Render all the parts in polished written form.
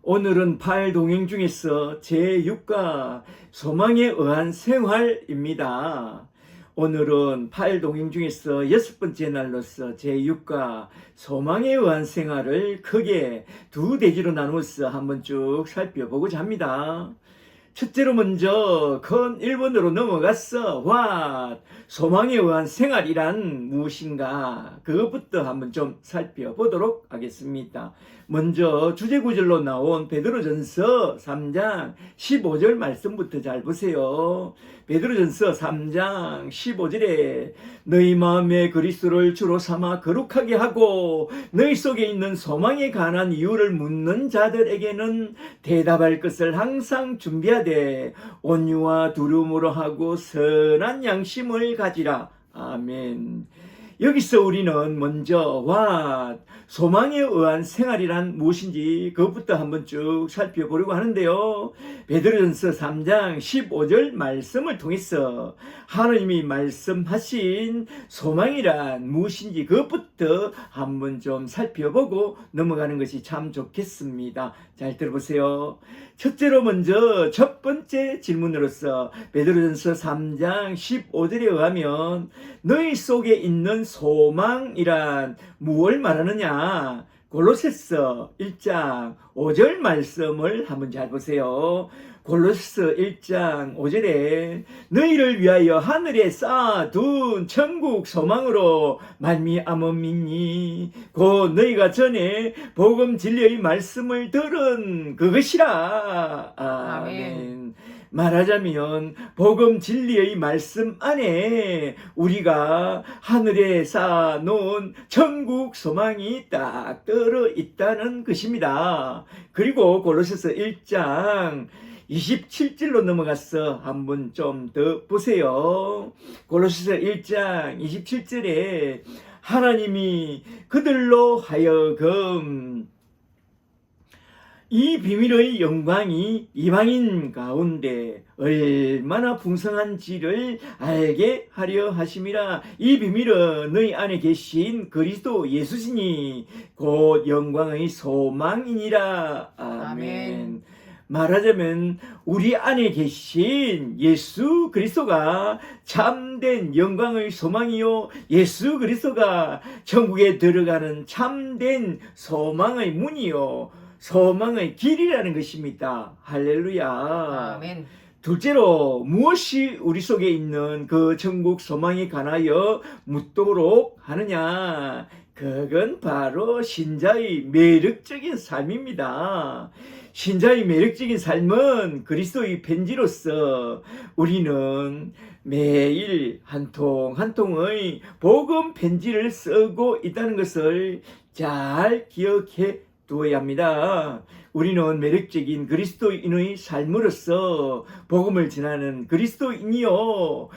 오늘은 8동행 중에서 제6과 소망에 의한 생활입니다. 오늘은 8동행 중에서 6번째 날로서 제6과 소망에 의한 생활을 크게 두 대지로 나누어서 한번 쭉 살펴보고자 합니다. 첫째로 먼저 큰 1번으로 넘어가서 What? 소망에 의한 생활이란 무엇인가? 그것부터 한번 좀 살펴보도록 하겠습니다. 먼저 주제구절로 나온 베드로전서 3장 15절 말씀부터 잘 보세요. 베드로전서 3장 15절에 너희 마음에 그리스도를 주로 삼아 거룩하게 하고 너희 속에 있는 소망에 관한 이유를 묻는 자들에게는 대답할 것을 항상 준비하되 온유와 두려움으로 하고 선한 양심을 가지라. 아멘. 여기서 우리는 먼저 What? 소망에 의한 생활이란 무엇인지 그것부터 한번 쭉 살펴보려고 하는데요. 베드로전서 3장 15절 말씀을 통해서 하나님이 말씀하신 소망이란 무엇인지 그것부터 한번 좀 살펴보고 넘어가는 것이 참 좋겠습니다. 잘 들어보세요. 첫째로 먼저 첫 번째 질문으로서 베드로전서 3장 15절에 의하면 너희 속에 있는 소망이란 무엇을 말하느냐? 골로새서 1장 5절 말씀을 한번 잘 보세요. 골로새서 1장 5절에 너희를 위하여 하늘에 쌓아둔 천국 소망으로 말미암음이니 곧 너희가 전에 복음 진리의 말씀을 들은 그것이라. 아멘. 말하자면 복음 진리의 말씀 안에 우리가 하늘에 쌓아놓은 천국 소망이 딱 들어있다는 것입니다. 그리고 골로새서 1장 27절로 넘어가서 한번 좀 더 보세요. 골로새서 1장 27절에 하나님이 그들로 하여금 이 비밀의 영광이 이방인 가운데 얼마나 풍성한지를 알게 하려 하심이라. 이 비밀은 너희 안에 계신 그리스도 예수시니 곧 영광의 소망이니라. 아멘. 말하자면 우리 안에 계신 예수 그리스도가 참된 영광의 소망이요, 예수 그리스도가 천국에 들어가는 참된 소망의 문이요, 소망의 길이라는 것입니다. 할렐루야. 아멘. 둘째로 무엇이 우리 속에 있는 그 천국 소망에 관하여 묻도록 하느냐? 그건 바로 신자의 매력적인 삶입니다. 신자의 매력적인 삶은 그리스도의 편지로서 우리는 매일 한 통 한 통의 복음 편지를 쓰고 있다는 것을 잘 기억해 두어야 합니다. 우리는 매력적인 그리스도인의 삶으로서 복음을 전하는 그리스도인이요,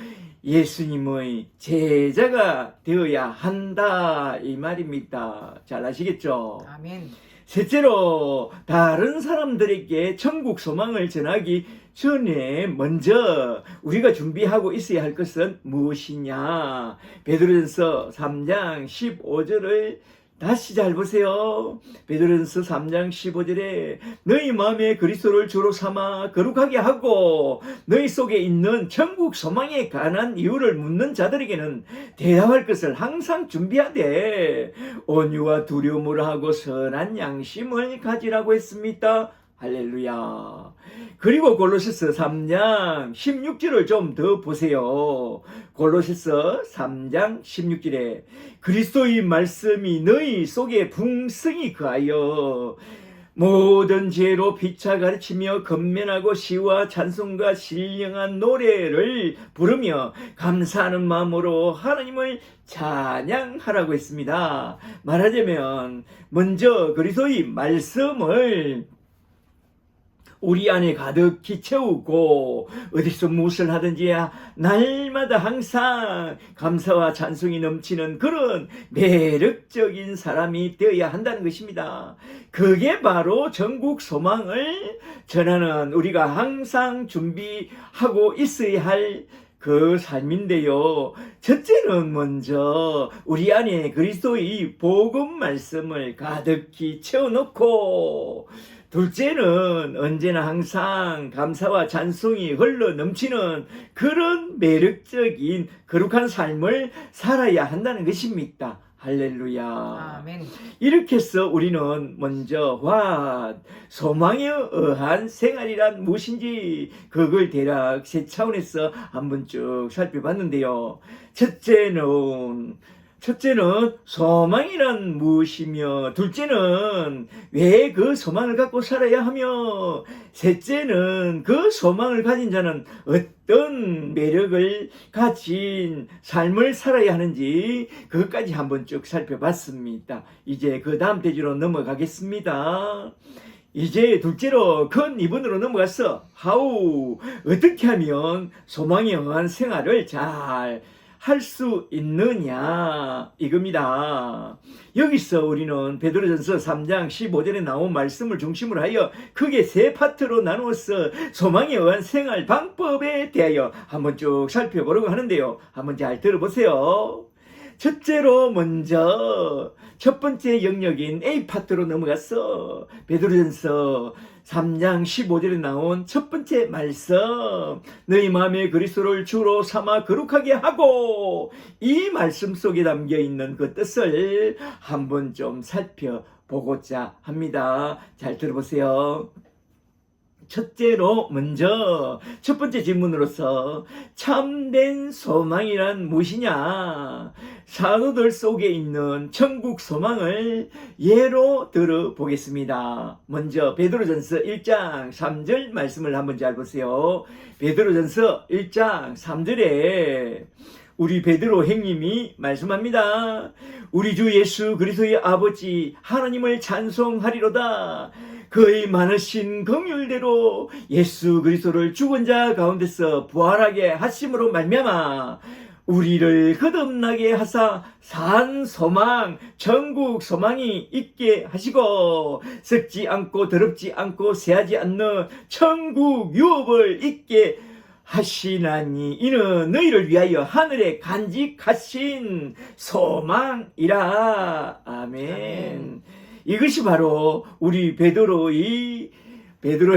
예수님의 제자가 되어야 한다, 이 말입니다. 잘 아시겠죠? 아멘. 셋째로 다른 사람들에게 천국 소망을 전하기 전에 먼저 우리가 준비하고 있어야 할 것은 무엇이냐? 베드로전서 3장 15절을 다시 잘 보세요. 베드로전서 3장 15절에 너희 마음에 그리스도를 주로 삼아 거룩하게 하고 너희 속에 있는 천국 소망에 관한 이유를 묻는 자들에게는 대답할 것을 항상 준비하되 온유와 두려움으로 하고 선한 양심을 가지라고 했습니다. 할렐루야. 그리고 골로새서 3장 16절을 좀 더 보세요. 골로새서 3장 16절에 그리스도의 말씀이 너희 속에 풍성히 거하여 모든 지혜로 피차 가르치며 건면하고 시와 찬송과 신령한 노래를 부르며 감사하는 마음으로 하나님을 찬양하라고 했습니다. 말하자면 먼저 그리스도의 말씀을 우리 안에 가득히 채우고 어디서 무엇을 하든지 날마다 항상 감사와 찬송이 넘치는 그런 매력적인 사람이 되어야 한다는 것입니다. 그게 바로 전국 소망을 전하는 우리가 항상 준비하고 있어야 할 그 삶인데요. 첫째는 먼저 우리 안에 그리스도의 복음 말씀을 가득히 채워놓고, 둘째는 언제나 항상 감사와 찬송이 흘러 넘치는 그런 매력적인 거룩한 삶을 살아야 한다는 것입니다. 할렐루야. 아멘. 이렇게 해서 우리는 먼저 소망에 의한 생활이란 무엇인지 그걸 대략 세 차원에서 한번 쭉 살펴봤는데요. 첫째는 소망이란 무엇이며, 둘째는 왜 그 소망을 갖고 살아야 하며, 셋째는 그 소망을 가진 자는 어떤 매력을 가진 삶을 살아야 하는지 그것까지 한번 쭉 살펴봤습니다. 이제 그 다음 페이지로 넘어가겠습니다. 이제 둘째로 큰 2번으로 넘어가서 어떻게 하면 소망에 의한 생활을 잘 할 수 있느냐, 이겁니다. 여기서 우리는 베드로전서 3장 15절에 나온 말씀을 중심으로 하여 크게 세 파트로 나누어서 소망에 의한 생활 방법에 대하여 한번 쭉 살펴보려고 하는데요. 한번 잘 들어보세요. 첫째로 먼저 첫 번째 영역인 A 파트로 넘어가서 베드로전서 3장 15절에 나온 첫 번째 말씀, 너희 마음에 그리스도를 주로 삼아 거룩하게 하고, 이 말씀 속에 담겨 있는 그 뜻을 한번 좀 살펴보고자 합니다. 잘 들어보세요. 첫째로 먼저 첫 번째 질문으로서 참된 소망이란 무엇이냐, 사도들 속에 있는 천국 소망을 예로 들어보겠습니다. 먼저 베드로전서 1장 3절 말씀을 한번 잘 보세요. 베드로전서 1장 3절에 우리 베드로 형님이 말씀합니다. 우리 주 예수 그리스도의 아버지 하나님을 찬송하리로다. 그의 많으신 긍휼대로 예수 그리스도를 죽은 자 가운데서 부활하게 하심으로 말미암아 우리를 거듭나게 하사 산 소망, 천국 소망이 있게 하시고, 썩지 않고 더럽지 않고 쇠하지 않는 천국 유업을 있게 하시나니 이는 너희를 위하여 하늘에 간직하신 소망이라. 아멘. 이것이 바로 우리 베드로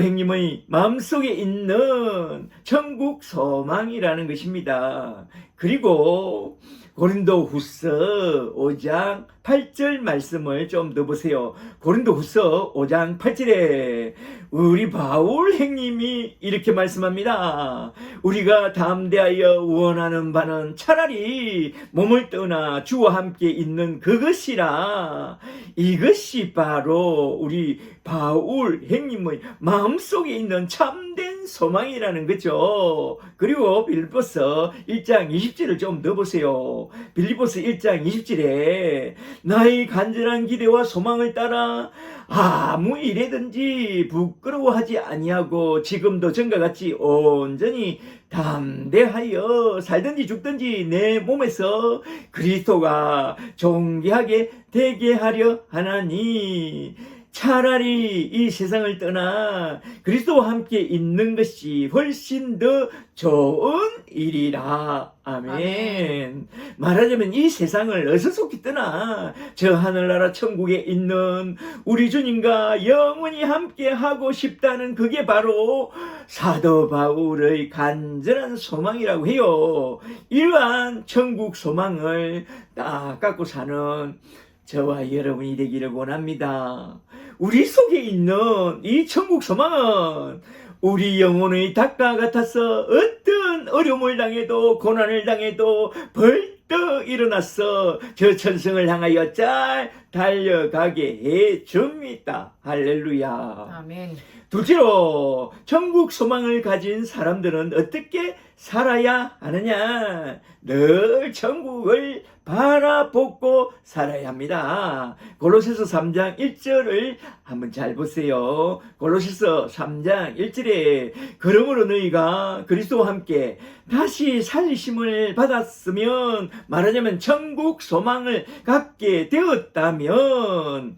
형님의 마음속에 있는 천국 소망이라는 것입니다. 그리고 고린도후서 5장 8절 말씀을 좀 더 보세요. 고린도후서 5장 8절에 우리 바울 형님이 이렇게 말씀합니다. 우리가 담대하여 원하는 바는 차라리 몸을 떠나 주와 함께 있는 그것이라. 이것이 바로 우리 바울 형님의 마음속에 있는 참된 소망이라는 거죠. 그리고 빌립보서 1장 20절을 좀 더 보세요. 빌립보서 1장 20절에 나의 간절한 기대와 소망을 따라 아무 일에든지 부끄러워하지 아니하고 지금도 전과 같이 온전히 담대하여 살든지 죽든지 내 몸에서 그리스도가 존귀하게 되게 하려 하나니 차라리 이 세상을 떠나 그리스도와 함께 있는 것이 훨씬 더 좋은 일이라. 아멘. 말하자면 이 세상을 어서속히 떠나 저 하늘나라 천국에 있는 우리 주님과 영원히 함께 하고 싶다는 그게 바로 사도 바울의 간절한 소망이라고 해요. 이러한 천국 소망을 딱 갖고 사는 저와 여러분이 되기를 원합니다. 우리 속에 있는 이 천국 소망은 우리 영혼의 닭과 같아서 어떤 어려움을 당해도 고난을 당해도 벌떡 일어나서 저 천성을 향하여 잘 달려가게 해줍니다. 할렐루야. 아멘. 둘째로 천국 소망을 가진 사람들은 어떻게 살아야 하느냐? 늘 천국을 바라보고 살아야 합니다. 골로새서 3장 1절을 한번 잘 보세요. 골로새서 3장 1절에 그러므로 너희가 그리스도와 함께 다시 살리심을 받았으면, 말하자면 천국 소망을 갖게 되었다면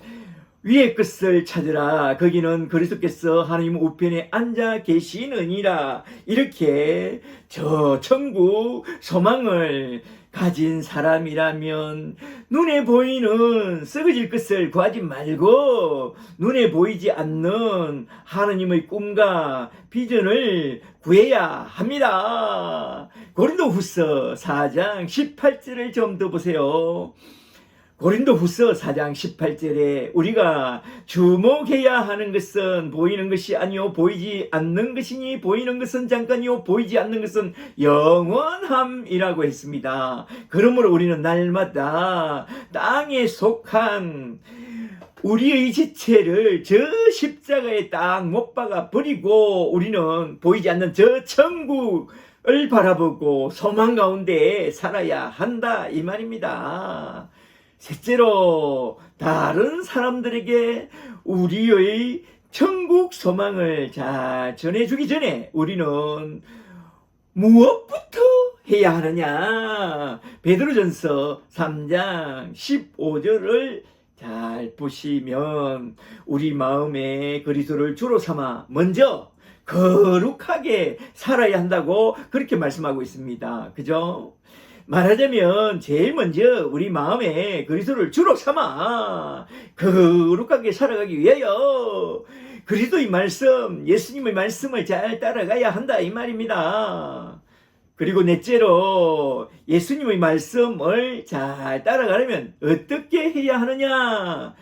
위의 것을 찾으라. 거기는 그리스도께서 하나님 우편에 앉아 계시느니라. 이렇게 저 천국 소망을 가진 사람이라면 눈에 보이는 썩어질 것을 구하지 말고 눈에 보이지 않는 하느님의 꿈과 비전을 구해야 합니다. 고린도후서 4장 18절을 좀 더 보세요. 고린도후서 4장 18절에 우리가 주목해야 하는 것은 보이는 것이 아니요 보이지 않는 것이니 보이는 것은 잠깐이요 보이지 않는 것은 영원함이라고 했습니다. 그러므로 우리는 날마다 땅에 속한 우리의 지체를 저 십자가에 딱 못 박아 버리고 우리는 보이지 않는 저 천국을 바라보고 소망 가운데 살아야 한다 이 말입니다. 셋째로 다른 사람들에게 우리의 천국 소망을 잘 전해주기 전에 우리는 무엇부터 해야 하느냐? 베드로전서 3장 15절을 잘 보시면 우리 마음에 그리스도를 주로 삼아 먼저 거룩하게 살아야 한다고 그렇게 말씀하고 있습니다. 그죠? 말하자면 제일 먼저 우리 마음에 그리스도를 주로 삼아 거룩하게 살아가기 위하여 그리스도의 말씀, 예수님의 말씀을 잘 따라가야 한다 이 말입니다. 그리고 넷째로 예수님의 말씀을 잘 따라가려면 어떻게 해야 하느냐?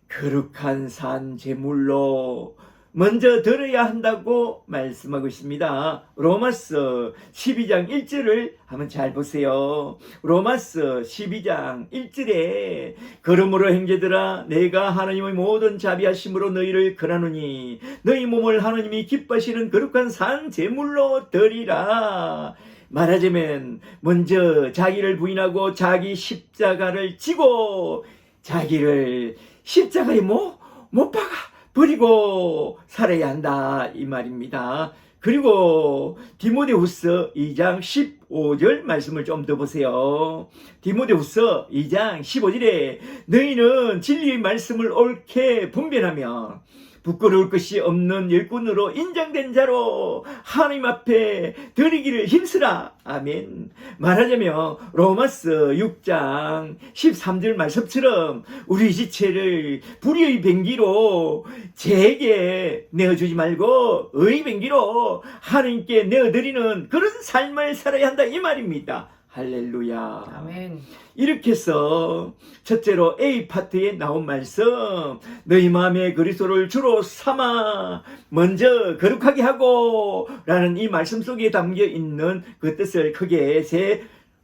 거룩한 산 제물로 먼저 들어야 한다고 말씀하고 있습니다. 로마서 12장 1절을 한번 잘 보세요. 로마서 12장 1절에 그러므로 형제들아 내가 하나님의 모든 자비하심으로 너희를 권하노니 너희 몸을 하나님이 기뻐하시는 거룩한 산 제물로 드리라. 말하자면 먼저 자기를 부인하고 자기 십자가를 지고 자기를 십자가에 못 박아 버리고 살아야 한다 이 말입니다. 그리고 디모데후서 2장 15절 말씀을 좀 더 보세요. 디모데후서 2장 15절에 너희는 진리의 말씀을 옳게 분별하며 부끄러울 것이 없는 일꾼으로 인정된 자로 하나님 앞에 드리기를 힘쓰라. 아멘. 말하자면 로마서 6장 13절 말씀처럼 우리 지체를 불의의 병기로 죄에게 내어주지 말고 의의 병기로 하나님께 내어드리는 그런 삶을 살아야 한다 이 말입니다. 할렐루야. 아멘. 이렇게 해서 첫째로 A 파트에 나온 말씀 너희 마음에 그리스도를 주로 삼아 먼저 거룩하게 하고 라는 이 말씀 속에 담겨 있는 그 뜻을 크게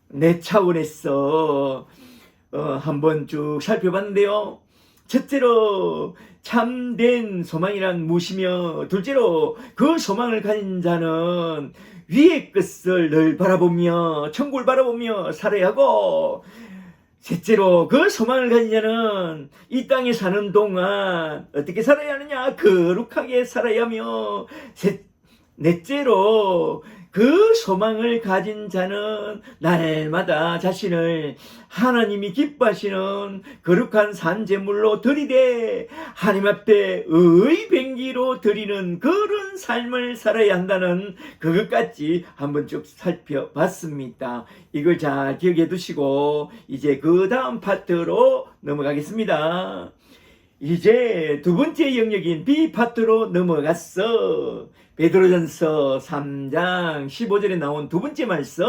네 차원에서 한번 쭉 살펴봤는데요. 첫째로 참된 소망이란 무엇이며 둘째로 그 소망을 가진 자는 위의 것을 늘 바라보며 천국을 바라보며 살아야 하고 셋째로 그 소망을 가진 자는 이 땅에 사는 동안 어떻게 살아야 하느냐 거룩하게 살아야 하며 넷째로 그 소망을 가진 자는 날마다 자신을 하나님이 기뻐하시는 거룩한 산제물로 드리되 하나님 앞에 의병기로 드리는 그런 삶을 살아야 한다는 그것까지 한번 쭉 살펴봤습니다. 이걸 잘 기억해 두시고 이제 그 다음 파트로 넘어가겠습니다. 이제 두 번째 영역인 B 파트로 넘어갔어. 베드로전서 3장 15절에 나온 두 번째 말씀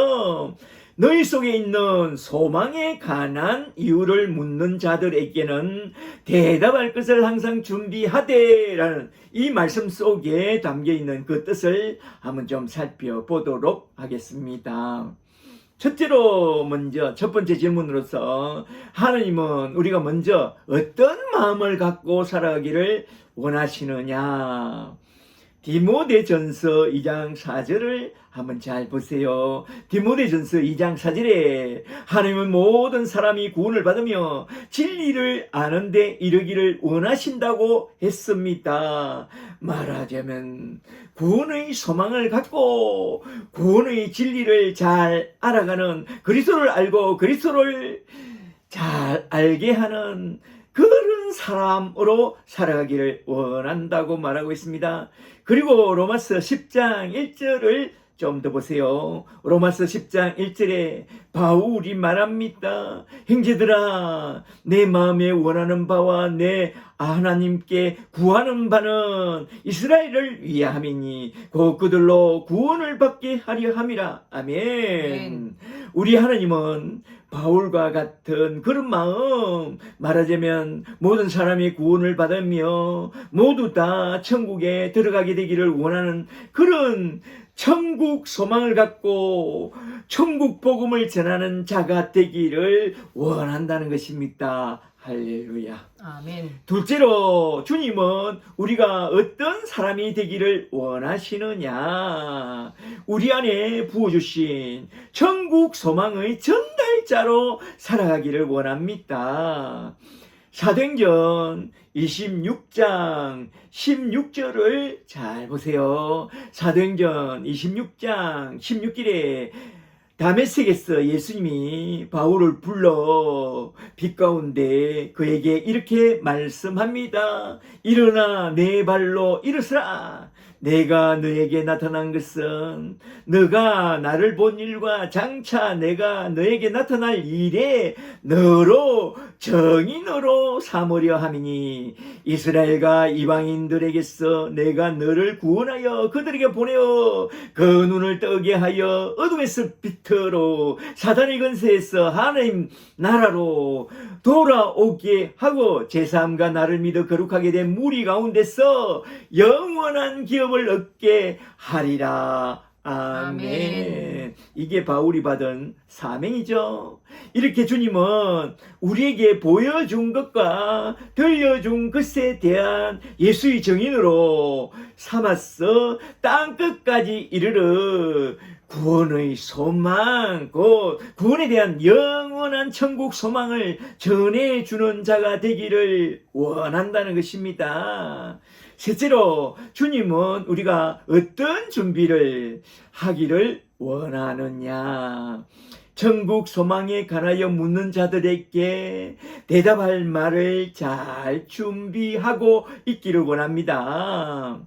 너희 속에 있는 소망에 관한 이유를 묻는 자들에게는 대답할 것을 항상 준비하되 라는 이 말씀 속에 담겨있는 그 뜻을 한번 좀 살펴보도록 하겠습니다. 첫째로 먼저 첫 번째 질문으로서 하나님은 우리가 먼저 어떤 마음을 갖고 살아가기를 원하시느냐. 디모데전서 2장 4절을 한번 잘 보세요. 디모데전서 2장 4절에 하나님은 모든 사람이 구원을 받으며 진리를 아는 데 이르기를 원하신다고 했습니다. 말하자면 구원의 소망을 갖고 구원의 진리를 잘 알아가는 그리스도를 알고 그리스도를 잘 알게 하는 그런 사람으로 살아가기를 원한다고 말하고 있습니다. 그리고 로마서 10장 1절을 좀 더 보세요. 로마서 10장 1절에 바울이 말합니다. 형제들아, 내 마음에 원하는 바와 내 하나님께 구하는 바는 이스라엘을 위함이니 곧 그들로 구원을 받게 하려 함이라. 아멘. 우리 하나님은 바울과 같은 그런 마음, 말하자면 모든 사람이 구원을 받으며 모두 다 천국에 들어가게 되기를 원하는 그런 천국 소망을 갖고 천국 복음을 전하는 자가 되기를 원한다는 것입니다. 할렐루야. 아멘. 둘째로 주님은 우리가 어떤 사람이 되기를 원하시느냐, 우리 안에 부어주신 천국 소망의 전달자로 살아가기를 원합니다. 사도행전 26장 16절을 잘 보세요. 사도행전 26장 16절에 다메섹에서 예수님이 바울을 불러 빛 가운데 그에게 이렇게 말씀합니다. 일어나 내 발로 일어서라. 내가 너에게 나타난 것은 너가 나를 본 일과 장차 내가 너에게 나타날 일에 너로 정인으로 삼으려 함이니 이스라엘과 이방인들에게서 내가 너를 구원하여 그들에게 보내어 그 눈을 뜨게 하여 어둠에서 빛으로 사단의 권세에서 하나님 나라로 돌아오게 하고 제3가 나를 믿어 거룩하게 된 무리 가운데서 영원한 기업을 얻게 하리라. 아멘. 이게 바울이 받은 사명이죠. 이렇게 주님은 우리에게 보여준 것과 들려준 것에 대한 예수의 정인으로 삼아서 땅끝까지 이르러 구원의 소망, 곧 구원에 대한 영원한 천국 소망을 전해주는 자가 되기를 원한다는 것입니다. 셋째로 주님은 우리가 어떤 준비를 하기를 원하느냐, 천국 소망에 관하여 묻는 자들에게 대답할 말을 잘 준비하고 있기를 원합니다.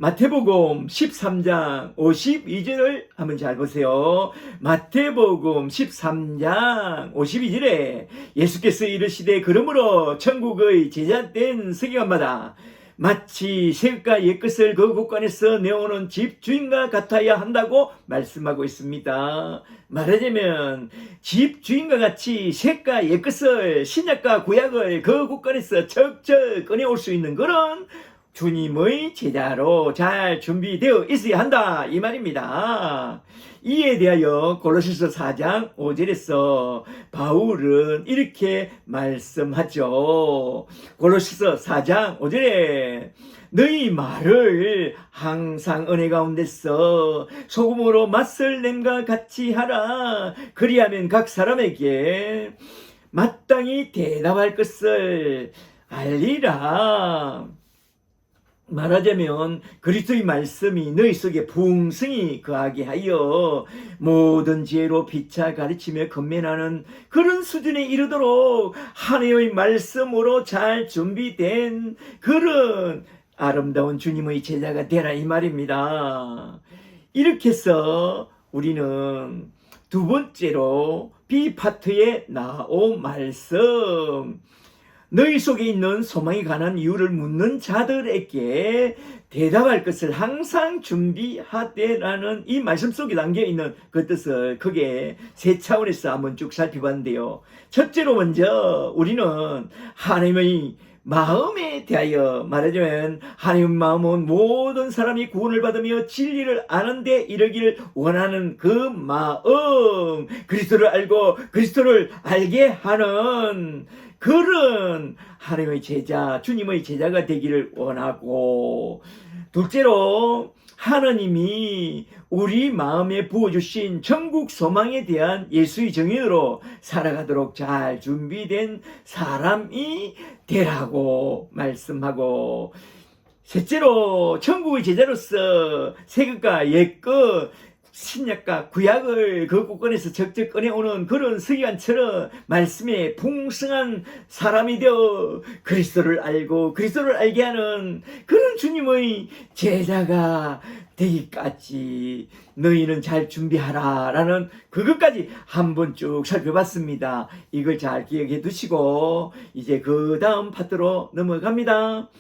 마태복음 13장 52절을 한번 잘 보세요. 마태복음 13장 52절에 예수께서 이르시되 그러므로 천국의 제작된 서기관마다 마치 새것과 옛것을 그 곳간에서 내오는 집주인과 같아야 한다고 말씀하고 있습니다. 말하자면 집주인과 같이 새과 옛것을, 신약과 구약을 그 곳간에서 척척 꺼내올 수 있는 그런 주님의 제자로 잘 준비되어 있어야 한다, 이 말입니다. 이에 대하여 골로새서 4장 5절에서 바울은 이렇게 말씀하죠. 골로새서 4장 5절에 너희 말을 항상 은혜 가운데서 소금으로 맛을 냄과 같이 하라. 그리하면 각 사람에게 마땅히 대답할 것을 알리라. 말하자면 그리스도의 말씀이 너희 속에 풍성히 거하게 하여 모든 지혜로 피차 가르치며 건면하는 그런 수준에 이르도록 하나님의 말씀으로 잘 준비된 그런 아름다운 주님의 제자가 되라, 이 말입니다. 이렇게 해서 우리는 두 번째로 B파트에 나온 말씀, 너희 속에 있는 소망에 관한 이유를 묻는 자들에게 대답할 것을 항상 준비하되라는 이 말씀 속에 담겨있는 그 뜻을 크게 세 차원에서 한번 쭉 살펴봤는데요. 첫째로 먼저 우리는 하나님의 마음에 대하여 말하자면 하나님의 마음은 모든 사람이 구원을 받으며 진리를 아는데 이르기를 원하는 그 마음, 그리스도를 알고 그리스도를 알게 하는 그런 하나님의 제자, 주님의 제자가 되기를 원하고, 둘째로 하나님이 우리 마음에 부어주신 천국 소망에 대한 예수의 정인으로 살아가도록 잘 준비된 사람이 되라고 말씀하고, 셋째로 천국의 제자로서 새것과 옛것 신약과 구약을 그 곳간에서 적적 꺼내오는 그런 서기관처럼 말씀에 풍성한 사람이 되어 그리스도를 알고 그리스도를 알게 하는 그런 주님의 제자가 되기까지 너희는 잘 준비하라 라는 그것까지 한번 쭉 살펴봤습니다. 이걸 잘 기억해 두시고 이제 그 다음 파트로 넘어갑니다.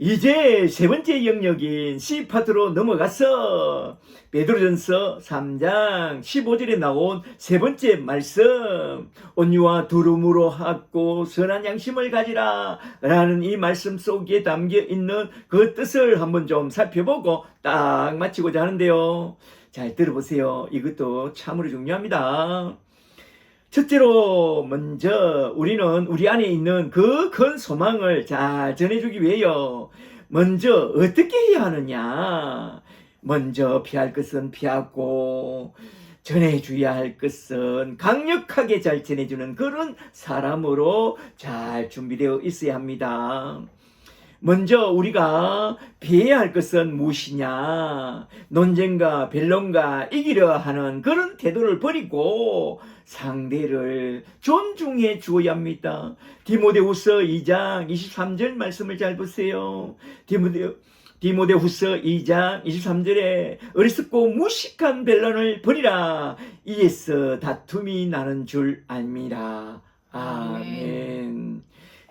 이제 세 번째 영역인 C 파트로 넘어가서 베드로전서 3장 15절에 나온 세 번째 말씀, 온유와 두름으로 하고 선한 양심을 가지라 라는 이 말씀 속에 담겨 있는 그 뜻을 한번 좀 살펴보고 딱 마치고자 하는데요. 잘 들어보세요. 이것도 참으로 중요합니다. 첫째로 먼저 우리는 우리 안에 있는 그 큰 소망을 잘 전해주기 위하여 먼저 어떻게 해야 하느냐. 먼저 피할 것은 피하고 전해줘야 할 것은 강력하게 잘 전해주는 그런 사람으로 잘 준비되어 있어야 합니다. 먼저 우리가 피해야 할 것은 무엇이냐. 논쟁과 변론과 이기려 하는 그런 태도를 버리고 상대를 존중해 주어야 합니다. 디모데후서 2장 23절 말씀을 잘 보세요. 디모데후서 2장 23절에 어리석고 무식한 변론을 버리라. 이에서 다툼이 나는 줄 압니다. 아멘.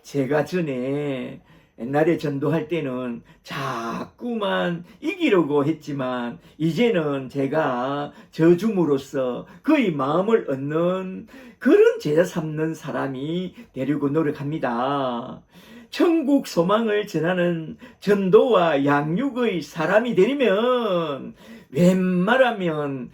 제가 전에 옛날에 전도할 때는 자꾸만 이기려고 했지만 이제는 제가 저줌으로써 그의 마음을 얻는 그런 제자 삼는 사람이 되려고 노력합니다. 천국 소망을 전하는 전도와 양육의 사람이 되려면 웬만하면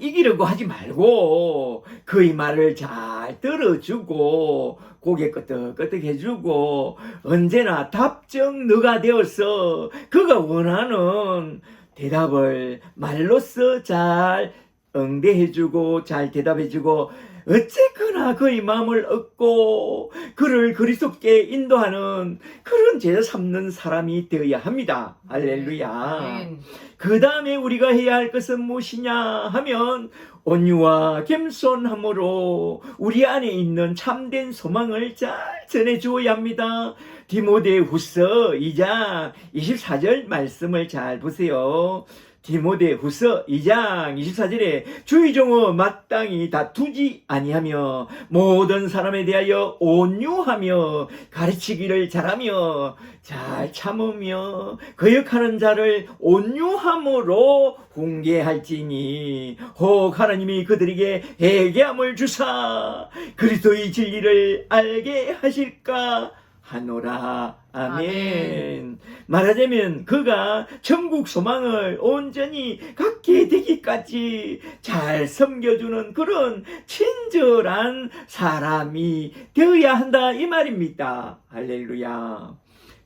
이기려고 하지 말고 그의 말을 잘 들어주고 고개 끄덕끄덕 해주고 언제나 답정너가 되어서 그가 원하는 대답을 말로써 잘 응대해주고 잘 대답해주고 어쨌거나 그의 마음을 얻고 그를 그리스도께 인도하는 그런 제자 삼는 사람이 되어야 합니다. 할렐루야. 그 다음에 우리가 해야 할 것은 무엇이냐 하면 온유와 겸손함으로 우리 안에 있는 참된 소망을 잘 전해주어야 합니다. 디모데후서 2장 24절 말씀을 잘 보세요. 디모데후서 2장 24절에 주의 종은 마땅히 다투지 아니하며 모든 사람에 대하여 온유하며 가르치기를 잘하며 잘 참으며 거역하는 자를 온유함으로 훈계할지니 혹 하나님이 그들에게 회개함을 주사 그리스도의 진리를 알게 하실까 하노라. 아멘. 말하자면 그가 천국 소망을 온전히 갖게 되기까지 잘 섬겨주는 그런 친절한 사람이 되어야 한다 이 말입니다. 할렐루야.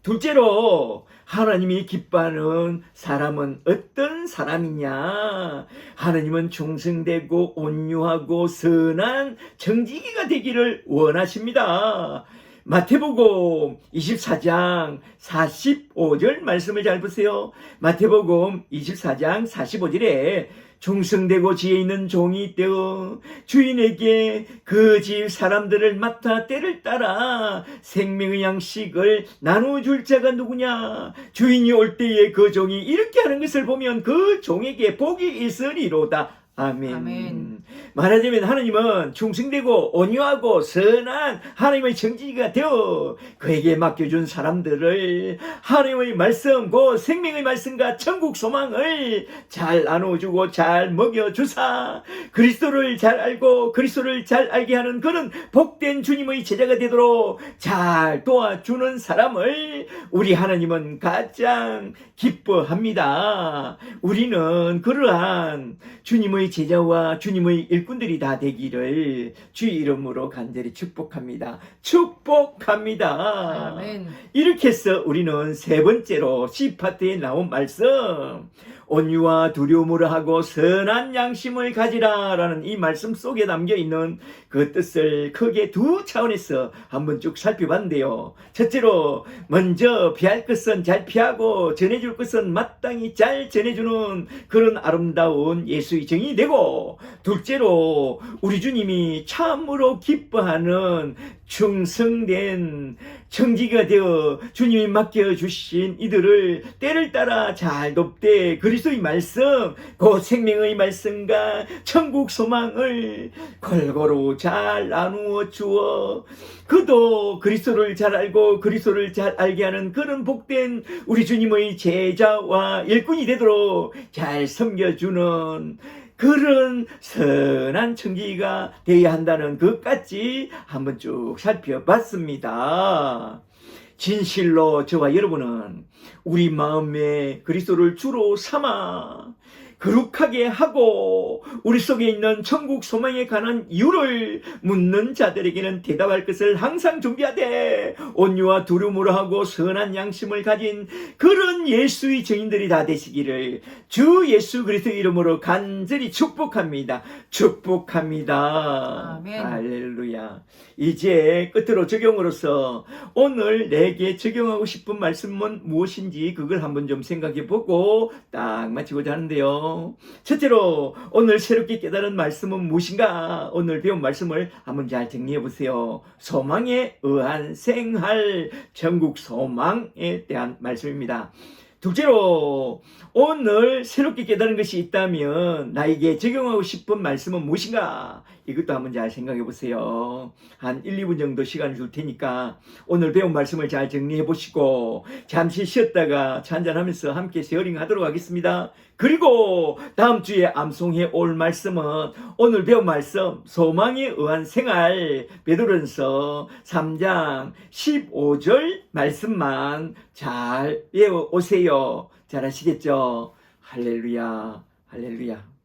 둘째로 하나님이 기뻐하는 사람은 어떤 사람이냐. 하나님은 충성되고 온유하고 선한 정직이가 되기를 원하십니다. 마태복음 24장 45절 말씀을 잘 보세요. 마태복음 24장 45절에 충성되고 지혜 있는 종이 되어 주인에게 그 집 사람들을 맡아 때를 따라 생명의 양식을 나눠줄 자가 누구냐. 주인이 올 때에 그 종이 이렇게 하는 것을 보면 그 종에게 복이 있으리로다. 아멘. 말하자면 하나님은 충성되고 온유하고 선한 하나님의 정직이가 되어 그에게 맡겨준 사람들을 하나님의 말씀, 그 생명의 말씀과 천국 소망을 잘 나눠주고 잘 먹여주사 그리스도를 잘 알고 그리스도를 잘 알게 하는 그런 복된 주님의 제자가 되도록 잘 도와주는 사람을 우리 하나님은 가장 기뻐합니다. 우리는 그러한 주님의 제자와 주님의 일꾼들이 다 되기를 주의 이름으로 간절히 축복합니다. 축복합니다. 아멘. 이렇게 해서 우리는 세 번째로 C파트에 나온 말씀, 온유와 두려움으로 하고 선한 양심을 가지라 라는 이 말씀 속에 담겨있는 그 뜻을 크게 두 차원에서 한번 쭉 살펴봤는데요. 첫째로 먼저 피할 것은 잘 피하고 전해줄 것은 마땅히 잘 전해주는 그런 아름다운 예수의 정이 되고, 둘째로 우리 주님이 참으로 기뻐하는 충성된 청지기가 되어 주님이 맡겨주신 이들을 때를 따라 잘 돕되 그리스도의 말씀, 그 생명의 말씀과 천국 소망을 골고루 잘 나누어 주어 그도 그리스도를 잘 알고 그리스도를 잘 알게 하는 그런 복된 우리 주님의 제자와 일꾼이 되도록 잘 섬겨주는 그런 선한 청지기가 되어야 한다는 것까지 한번 쭉 살펴봤습니다. 진실로 저와 여러분은 우리 마음에 그리스도를 주로 삼아 거룩하게 하고 우리 속에 있는 천국 소망에 관한 이유를 묻는 자들에게는 대답할 것을 항상 준비하되 온유와 두려움으로 하고 선한 양심을 가진 그런 예수의 증인들이 다 되시기를 주 예수 그리스도의 이름으로 간절히 축복합니다. 축복합니다. 아멘. 할렐루야. 이제 끝으로 적용으로서 오늘 내게 적용하고 싶은 말씀은 무엇인지 그걸 한번 좀 생각해 보고 딱 마치고자 하는데요. 첫째로 오늘 새롭게 깨달은 말씀은 무엇인가? 오늘 배운 말씀을 한번 잘 정리해 보세요. 소망에 의한 생활, 천국 소망에 대한 말씀입니다. 둘째로 오늘 새롭게 깨달은 것이 있다면 나에게 적용하고 싶은 말씀은 무엇인가? 이것도 한번 잘 생각해 보세요. 한 1, 2분 정도 시간을 줄 테니까 오늘 배운 말씀을 잘 정리해 보시고 잠시 쉬었다가 차 한잔하면서 함께 쉐어링 하도록 하겠습니다. 그리고 다음 주에 암송해 올 말씀은 오늘 배운 말씀 소망에 의한 생활 베드로전서 3장 15절 말씀만 잘 외워오세요. 잘 아시겠죠? 할렐루야, 할렐루야.